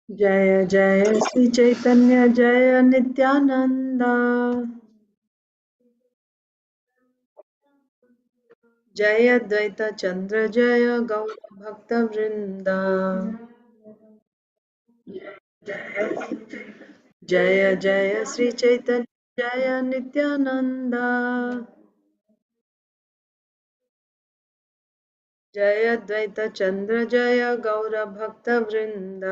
जय जय श्री चैतन्य जय नित्यानंद। जय अद्वैत चंद्र जय गौर भक्त वृंद। जय जय श्री चैतन्य जय नित्यानंद। जय अद्वैत चंद्र जय गौर भक्त वृंद।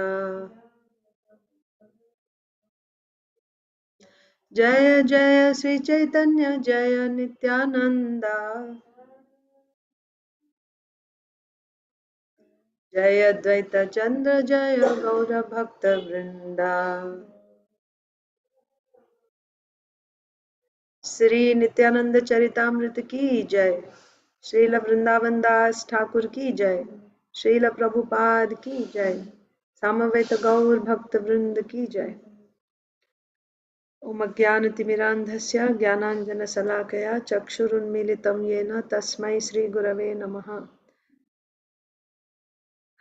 जय जय श्री चैतन्य जय नित्यानंद। जय अद्वैत चंद्र जय गौर भक्त वृंदा। श्री नित्यानंद चरितामृत की जय। श्रील वृंदावन दास ठाकुर की जय। श्रील प्रभुपाद की जय। सामवेत गौर भक्त वृंद की जय। ओम ज्ञानतिमिरान्धस्य ज्ञानाञ्जनशलाकया चक्षुरुन्मीलितं येन तस्मै श्री गुरवे नमः।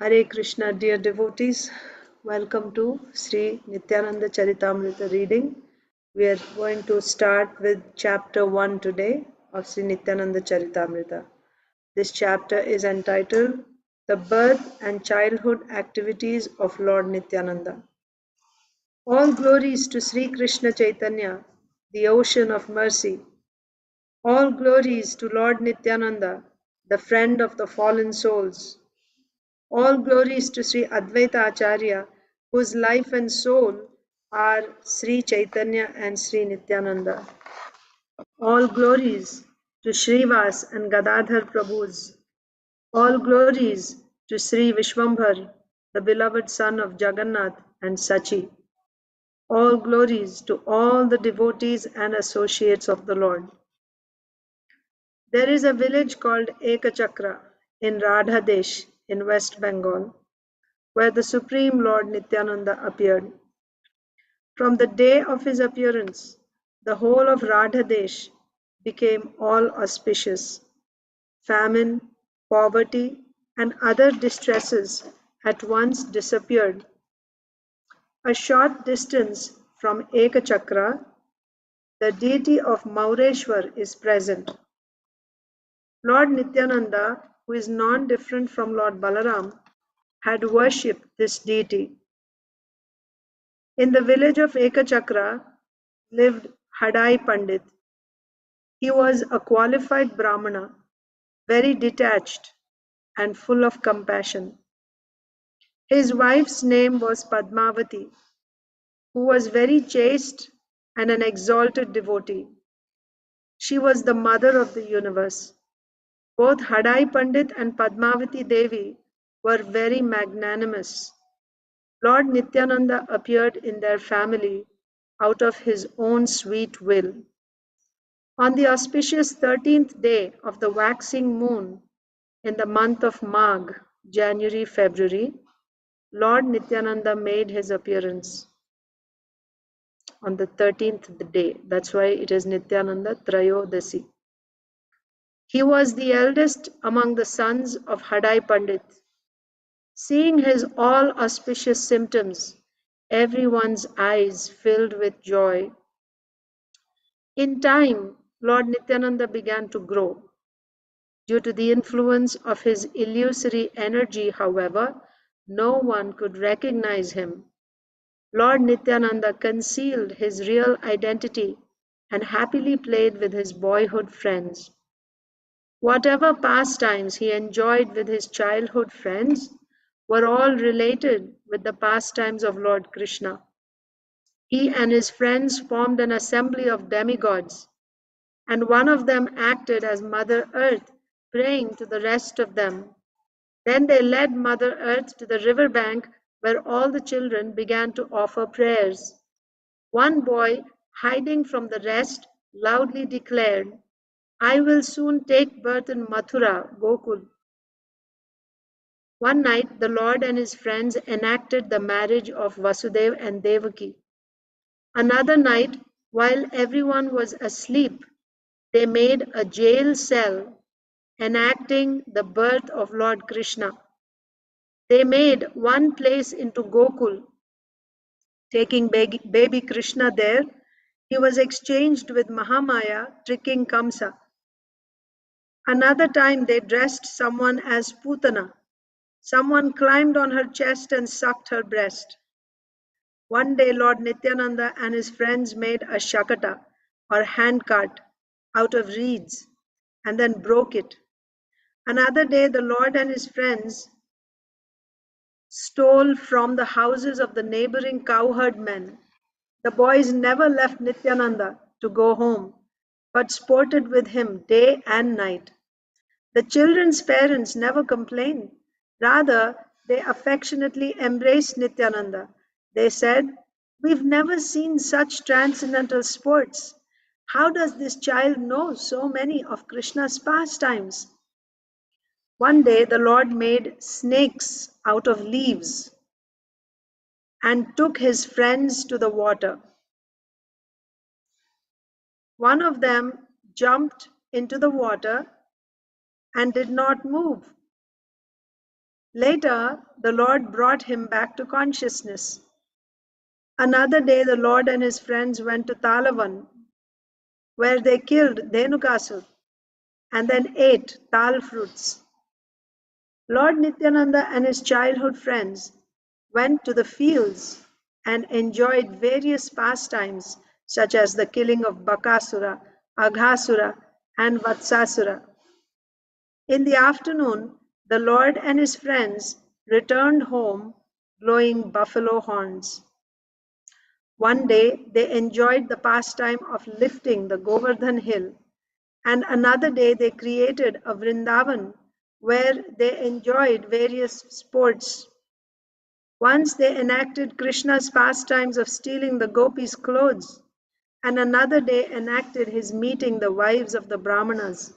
Hare Krishna, dear devotees. Welcome to Sri Nityananda Charitamrita reading. We are going to start with chapter 1 today of Sri Nityananda Charitamrita. This chapter is entitled The Birth and Childhood Activities of Lord Nityananda. All glories to Sri Krishna Chaitanya, the ocean of mercy. All glories to Lord Nityananda, the friend of the fallen souls. All glories to Sri Advaita Acharya, whose life and soul are Sri Chaitanya and Sri Nityananda. All glories to Srivas and Gadadhar Prabhus. All glories to Sri Vishwambhar, the beloved son of Jagannath and Sachi. All glories to all the devotees and associates of the Lord. There is a village called Ekachakra in Radhadesh in West Bengal, where the Supreme Lord Nityananda appeared. From the day of his appearance, the whole of Radhadesh became all auspicious. Famine, poverty, and other distresses at once disappeared. A short distance from Ekachakra, the deity of Maureshwar is present. Lord Nityananda, who is non-different from Lord Balaram, had worshipped this deity. In the village of Ekachakra lived Hadai Pandit. He was a qualified Brahmana, very detached and full of compassion. His wife's name was Padmavati, who was very chaste and an exalted devotee. She was the mother of the universe. Both Hadai Pandit and Padmavati Devi were very magnanimous. Lord Nityananda appeared in their family out of his own sweet will. On the auspicious 13th day of the waxing moon in the month of Magh, January-February, Lord Nityananda made his appearance on the 13th day. That's why it is Nityananda Trayodasi. He was the eldest among the sons of Hadai Pandit. Seeing his all auspicious symptoms, everyone's eyes filled with joy. In time, Lord Nityananda began to grow. Due to the influence of his illusory energy, however, no one could recognize him. Lord Nityananda concealed his real identity and happily played with his boyhood friends. Whatever pastimes he enjoyed with his childhood friends were all related with the pastimes of Lord Krishna. He and his friends formed an assembly of demigods, and one of them acted as Mother Earth, praying to the rest of them. Then they led Mother Earth to the river bank where all the children began to offer prayers. One boy, hiding from the rest, loudly declared, "I will soon take birth in Mathura, Gokul." One night, the Lord and his friends enacted the marriage of Vasudeva and Devaki. Another night, while everyone was asleep, they made a jail cell, enacting the birth of Lord Krishna. They made one place into Gokul Taking baby Krishna there, he was exchanged with Mahamaya, tricking Kamsa. Another time they dressed someone as Putana. Someone climbed on her chest and sucked her breast. One day Lord Nityananda and his friends made a shakata or handcart out of reeds and then broke it. Another day the Lord and his friends stole from the houses of the neighboring cowherd men. The boys never left Nityananda to go home, but sported with him day and night. The children's parents never complained. Rather, they affectionately embraced Nityananda. They said, "We've never seen such transcendental sports. How does this child know so many of Krishna's pastimes?" One day, the Lord made snakes out of leaves and took his friends to the water. One of them jumped into the water and did not move. Later, the Lord brought him back to consciousness. Another day, the Lord and his friends went to Talavan, where they killed Dhenukasur and then ate tal fruits. Lord Nityananda and his childhood friends went to the fields and enjoyed various pastimes such as the killing of Bakasura, Aghasura, and Vatsasura. In the afternoon, the Lord and his friends returned home blowing buffalo horns. One day they enjoyed the pastime of lifting the Govardhan hill, and another day they created a Vrindavan where they enjoyed various sports. Once they enacted Krishna's pastimes of stealing the gopis' clothes, and another day enacted his meeting the wives of the Brahmanas.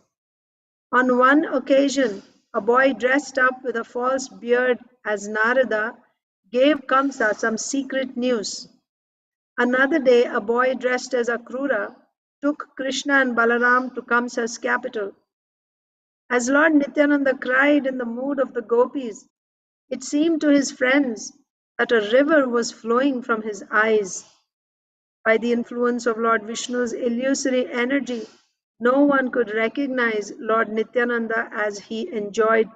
On one occasion, a boy dressed up with a false beard as Narada gave Kamsa some secret news. Another day, a boy dressed as Akrura took Krishna and Balaram to Kamsa's capital. As Lord Nityananda cried in the mood of the gopis, it seemed to his friends that a river was flowing from his eyes. By the influence of Lord Vishnu's illusory energy, no one could recognize Lord Nityananda as he enjoyed.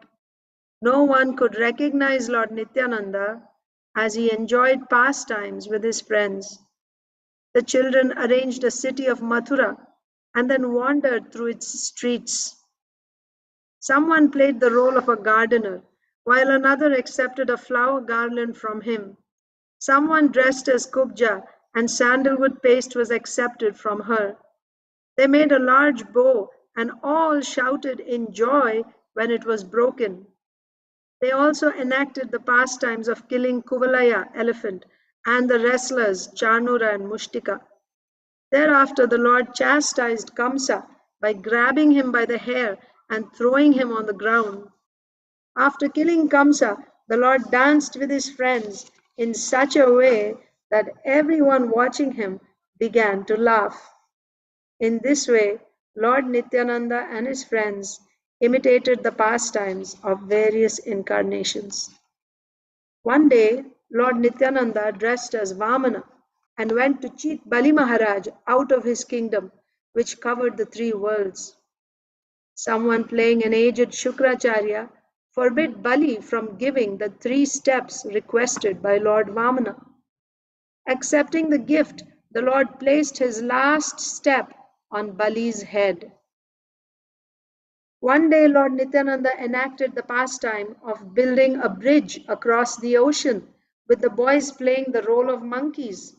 No one could recognize Lord Nityananda as he enjoyed pastimes with his friends. The children arranged a city of Mathura and then wandered through its streets. Someone played the role of a gardener, while another accepted a flower garland from him. Someone dressed as Kubja, and sandalwood paste was accepted from her. They made a large bow, and all shouted in joy when it was broken. They also enacted the pastimes of killing Kuvalaya elephant and the wrestlers Chanura and Mushtika. Thereafter the Lord chastised Kamsa by grabbing him by the hair and throwing him on the ground. After killing Kamsa, the Lord danced with his friends in such a way that everyone watching him began to laugh. In this way, Lord Nityananda and his friends imitated the pastimes of various incarnations. One day, Lord Nityananda dressed as Vamana and went to cheat Bali Maharaj out of his kingdom, which covered the three worlds. Someone playing an aged Shukracharya forbid Bali from giving the 3 steps requested by Lord Vamana. Accepting the gift, the Lord placed his last step on Bali's head. One day, Lord Nityananda enacted the pastime of building a bridge across the ocean with the boys playing the role of monkeys.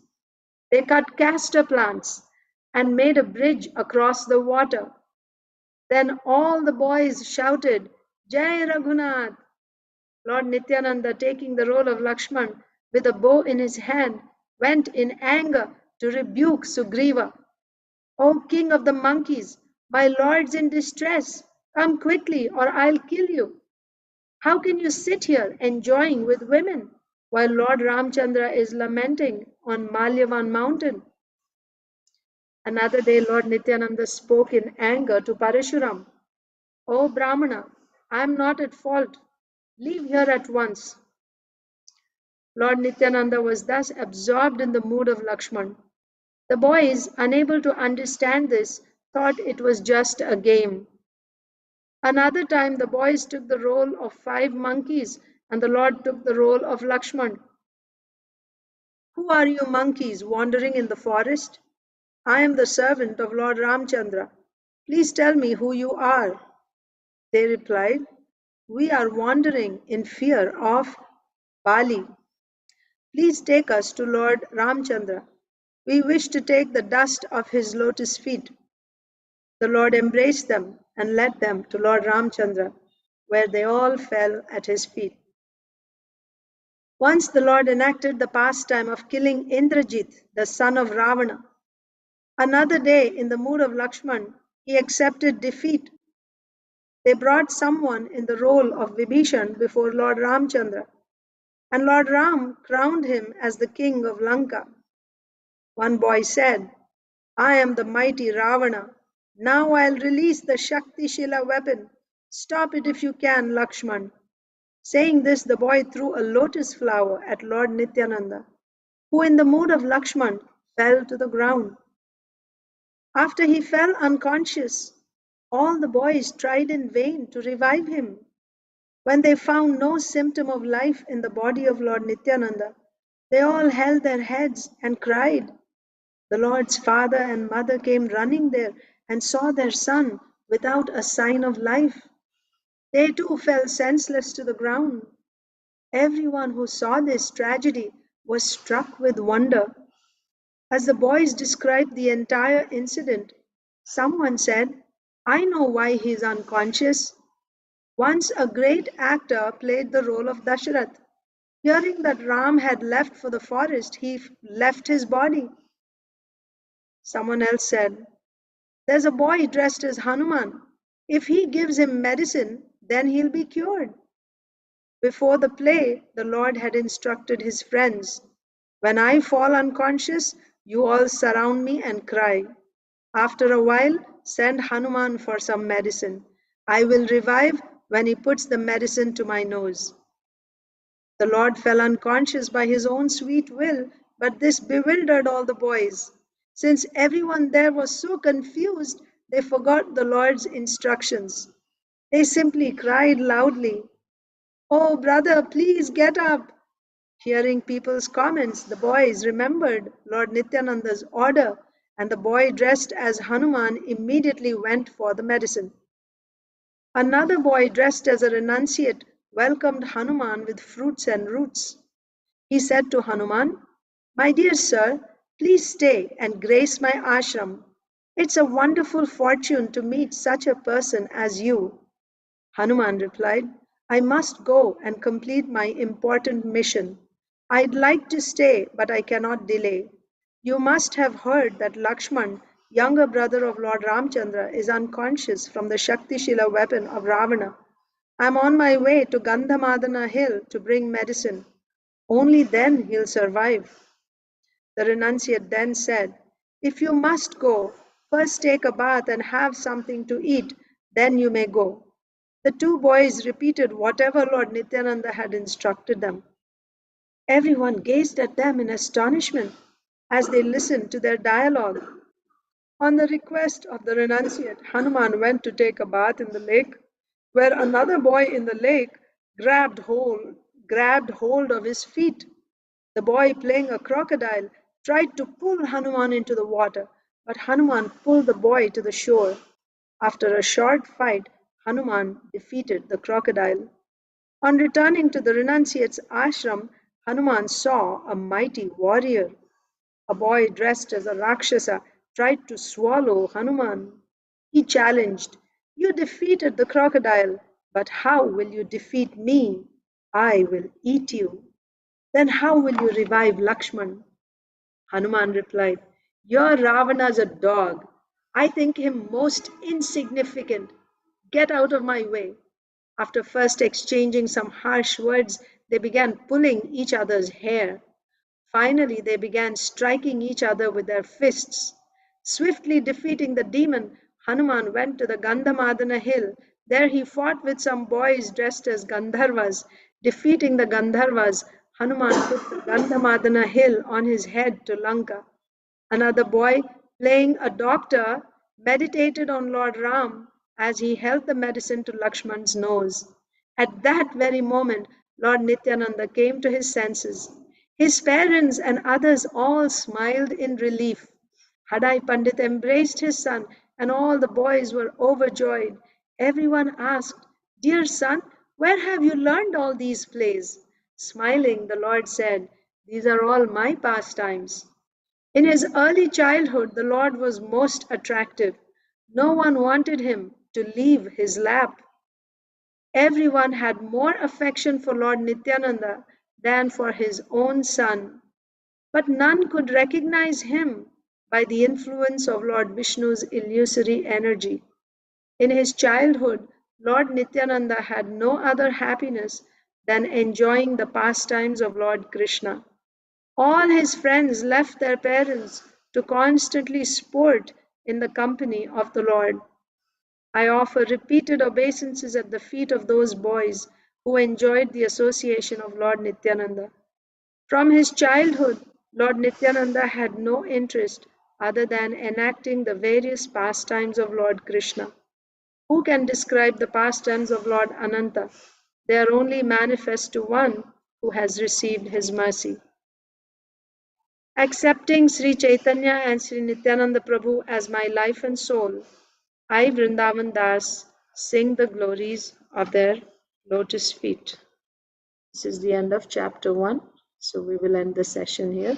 They cut castor plants and made a bridge across the water. Then all the boys shouted, "Jai Raghunath!" Lord Nityananda, taking the role of Lakshman with a bow in his hand, went in anger to rebuke Sugriva. "O king of the monkeys, my lord's in distress. Come quickly, or I'll kill you. How can you sit here enjoying with women while Lord Ramchandra is lamenting on Malyavan mountain?" Another day, Lord Nityananda spoke in anger to Parashuram. "O Brahmana, I am not at fault. Leave here at once." Lord Nityananda was thus absorbed in the mood of Lakshman. The boys, unable to understand this, thought it was just a game. Another time, the boys took the role of 5 monkeys, and the Lord took the role of Lakshman. Who are you monkeys wandering in the forest? I am the servant of Lord Ramchandra. Please tell me who you are. They replied, we are wandering in fear of Bali. Please take us to Lord Ramchandra. We wish to take the dust of his lotus feet. The Lord embraced them and led them to Lord Ramchandra, where they all fell at his feet. Once the Lord enacted the pastime of killing Indrajit, the son of Ravana. Another day, in the mood of Lakshman, he accepted defeat. They brought someone in the role of Vibhishan before Lord Ramchandra, and Lord Ram crowned him as the king of Lanka. One boy said, I am the mighty Ravana. Now I'll release the Shakti Shila weapon. Stop it if you can, Lakshman. Saying this, the boy threw a lotus flower at Lord Nityananda, who, in the mood of Lakshman, fell to the ground. After he fell unconscious, all the boys tried in vain to revive him. When they found no symptom of life in the body of Lord Nityananda, they all held their heads and cried. The Lord's father and mother came running there and saw their son without a sign of life. They too fell senseless to the ground. Everyone who saw this tragedy was struck with wonder. As the boys described the entire incident, someone said, I know why he is unconscious. Once a great actor played the role of Dasharath. Hearing that Ram had left for the forest, he left his body. Someone else said, there's a boy dressed as Hanuman. If he gives him medicine, then he'll be cured. Before the play, the Lord had instructed his friends, when I fall unconscious, you all surround me and cry. After a while, send Hanuman for some medicine. I will revive when he puts the medicine to my nose. The Lord fell unconscious by his own sweet will, but this bewildered all the boys. Since everyone there was so confused, they forgot the Lord's instructions. They simply cried loudly, oh, brother, please get up. Hearing people's comments, the boys remembered Lord Nityananda's order, and the boy dressed as Hanuman immediately went for the medicine. Another boy dressed as a renunciate welcomed Hanuman with fruits and roots. He said to Hanuman, my dear sir, please stay and grace my ashram. It's a wonderful fortune to meet such a person as you. Hanuman replied, I must go and complete my important mission. I'd like to stay, but I cannot delay. You must have heard that Lakshman, younger brother of Lord Ramchandra, is unconscious from the Shakti Shila weapon of Ravana. I'm on my way to Gandhamadana hill to bring medicine. Only then he'll survive. The renunciate then said, if you must go, first take a bath and have something to eat, then you may go. The two boys repeated whatever Lord Nityananda had instructed them. Everyone gazed at them in astonishment as they listened to their dialogue. On the request of the renunciate, Hanuman went to take a bath in the lake, where another boy in the lake grabbed hold of his feet. The boy, playing a crocodile, tried to pull Hanuman into the water, but Hanuman pulled the boy to the shore. After a short fight, Hanuman defeated the crocodile. On returning to the renunciate's ashram, Hanuman saw a mighty warrior. A boy dressed as a Rakshasa tried to swallow Hanuman. He challenged, you defeated the crocodile, but how will you defeat me? I will eat you. Then how will you revive Lakshman? Hanuman replied, your Ravana's a dog. I think him most insignificant. Get out of my way. After first exchanging some harsh words, they began pulling each other's hair. Finally, they began striking each other with their fists. Swiftly defeating the demon, Hanuman went to the Gandhamadana hill. There he fought with some boys dressed as Gandharvas. Defeating the Gandharvas, Hanuman took the Gandhamadana hill on his head to Lanka. Another boy, playing a doctor, meditated on Lord Ram as he held the medicine to Lakshman's nose. At that very moment, Lord Nityananda came to his senses. His parents and others all smiled in relief. Hadai Pandit embraced his son, and all the boys were overjoyed. Everyone asked, "Dear son, where have you learned all these plays?" Smiling, the Lord said, "These are all my pastimes." In his early childhood, the Lord was most attractive. No one wanted him to leave his lap. Everyone had more affection for Lord Nityananda than for his own son. But none could recognize him by the influence of Lord Vishnu's illusory energy. In his childhood, Lord Nityananda had no other happiness than enjoying the pastimes of Lord Krishna. All his friends left their parents to constantly sport in the company of the Lord. I offer repeated obeisances at the feet of those boys who enjoyed the association of Lord Nityananda. From his childhood, Lord Nityananda had no interest other than enacting the various pastimes of Lord Krishna. Who can describe the pastimes of Lord Ananta? They are only manifest to one who has received his mercy. Accepting Sri Chaitanya and Sri Nityananda Prabhu as my life and soul, I, Vrindavan Das, sing the glories of their lotus feet. This is the end of chapter 1, so we will end the session here.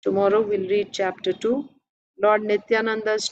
Tomorrow we'll read chapter 2, Lord Nityananda's